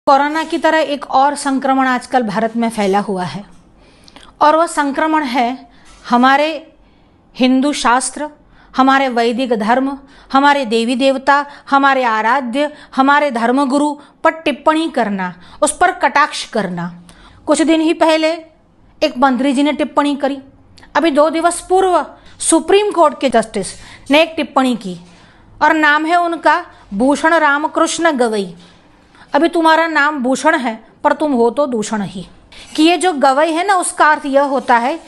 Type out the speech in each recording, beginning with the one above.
Corona की तरह एक और संक्रमण आजकल भारत में फैला हुआ है और वह संक्रमण है हमारे हिंदू शास्त्र, हमारे वैदिक धर्म, हमारे देवी देवता, हमारे आराध्य, हमारे धर्मगुरु पर टिप्पणी करना, उस पर कटाक्ष करना। कुछ दिन ही पहले एक मंत्री जी ने टिप्पणी करी। अभी 2 दिवस पूर्व सुप्रीम कोर्ट के जस्टिस ने एक टिप्पणी की और नाम है उनका भूषण रामकृष्ण गवई। अभी तुम्हारा नाम भूषण है पर तुम हो तो दूषण ही। कि ये जो गवई है ना, उसका अर्थ यह होता है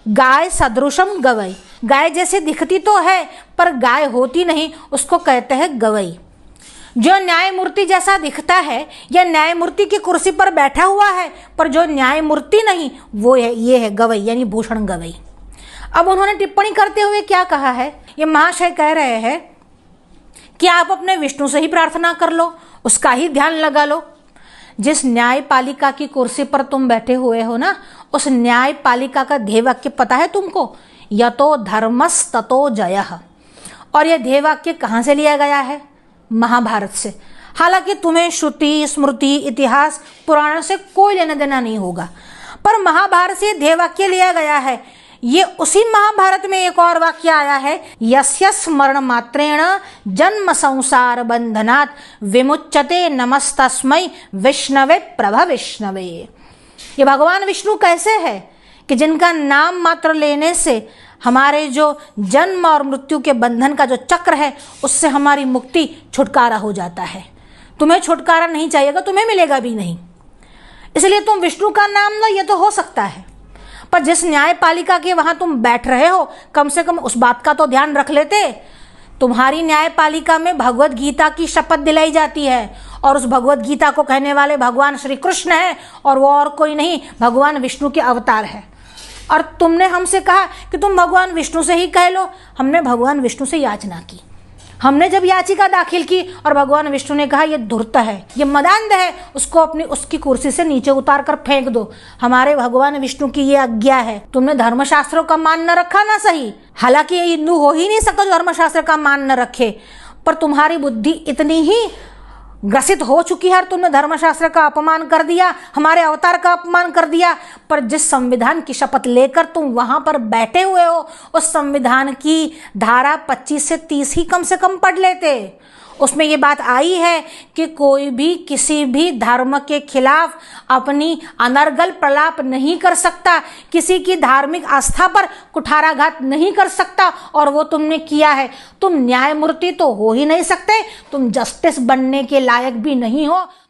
गाय सदृशम गवई। गाय जैसे दिखती तो है पर गाय होती नहीं, उसको कहते हैं गवई। जो न्यायमूर्ति जैसा दिखता है या न्यायमूर्ति की कुर्सी पर बैठा हुआ है पर जो न्यायमूर्ति नहीं, वो है ये है गवई, यानी भूषण गवई। अब उन्होंने टिप्पणी करते हुए क्या कहा है, ये महाशय कह रहे हैं कि आप अपने विष्णु से ही प्रार्थना कर लो, उसका ही ध्यान लगा लो। जिस न्यायपालिका की कुर्सी पर तुम बैठे हुए हो ना, उस न्यायपालिका का ध्येय वाक्य पता है तुमको? यतो धर्मस् ततो जयः। और यह ध्येय वाक्य कहाँ से लिया गया है? महाभारत से। हालांकि तुम्हें श्रुति, स्मृति, इतिहास, पुराण से कोई लेना देना नहीं होगा, पर महाभारत से ध्येय वाक्य लिया गया है। ये उसी महाभारत में एक और वाक्य आया है, यस्य स्मरण मात्रेण जन्म संसार बंधनात् विमुच्यते नमस्तस्मै विष्णवे प्रभ विष्णवे। ये भगवान विष्णु कैसे है कि जिनका नाम मात्र लेने से हमारे जो जन्म और मृत्यु के बंधन का जो चक्र है, उससे हमारी मुक्ति, छुटकारा हो जाता है। तुम्हें छुटकारा नहीं चाहिएगा, तुम्हें मिलेगा भी नहीं। इसलिए तुम विष्णु का नाम लो, ये तो हो सकता है, पर जिस न्यायपालिका के वहां तुम बैठ रहे हो, कम से कम उस बात का तो ध्यान रख लेते। तुम्हारी न्यायपालिका में भगवत गीता की शपथ दिलाई जाती है और उस भगवत गीता को कहने वाले भगवान श्री कृष्ण है और वो और कोई नहीं, भगवान विष्णु के अवतार है। और तुमने हमसे कहा कि तुम भगवान विष्णु से ही कह लो। हमने भगवान विष्णु से याचना की। हमने जब याचिका दाखिल की और भगवान विष्णु ने कहा ये धूर्त है, ये मदांध है, उसको अपनी उसकी कुर्सी से नीचे उतार कर फेंक दो। हमारे भगवान विष्णु की ये आज्ञा है। तुमने धर्मशास्त्रों का मान न रखा ना सही, हालांकि ये हिंदू हो ही नहीं सकता जो धर्मशास्त्र का मान न रखे, पर तुम्हारी बुद्धि इतनी ही ग्रसित हो चुकी है, तुमने धर्मशास्त्र का अपमान कर दिया, हमारे अवतार का अपमान कर दिया। पर जिस संविधान की शपथ लेकर तुम वहां पर बैठे हुए हो, उस संविधान की धारा 25 से 30 ही कम से कम पढ़ लेते। उसमें ये बात आई है कि कोई भी किसी भी धर्म के खिलाफ अपनी अनर्गल प्रलाप नहीं कर सकता, किसी की धार्मिक आस्था पर कुठाराघात नहीं कर सकता, और वो तुमने किया है। तुम न्यायमूर्ति तो हो ही नहीं सकते, तुम जस्टिस बनने के लायक भी नहीं हो।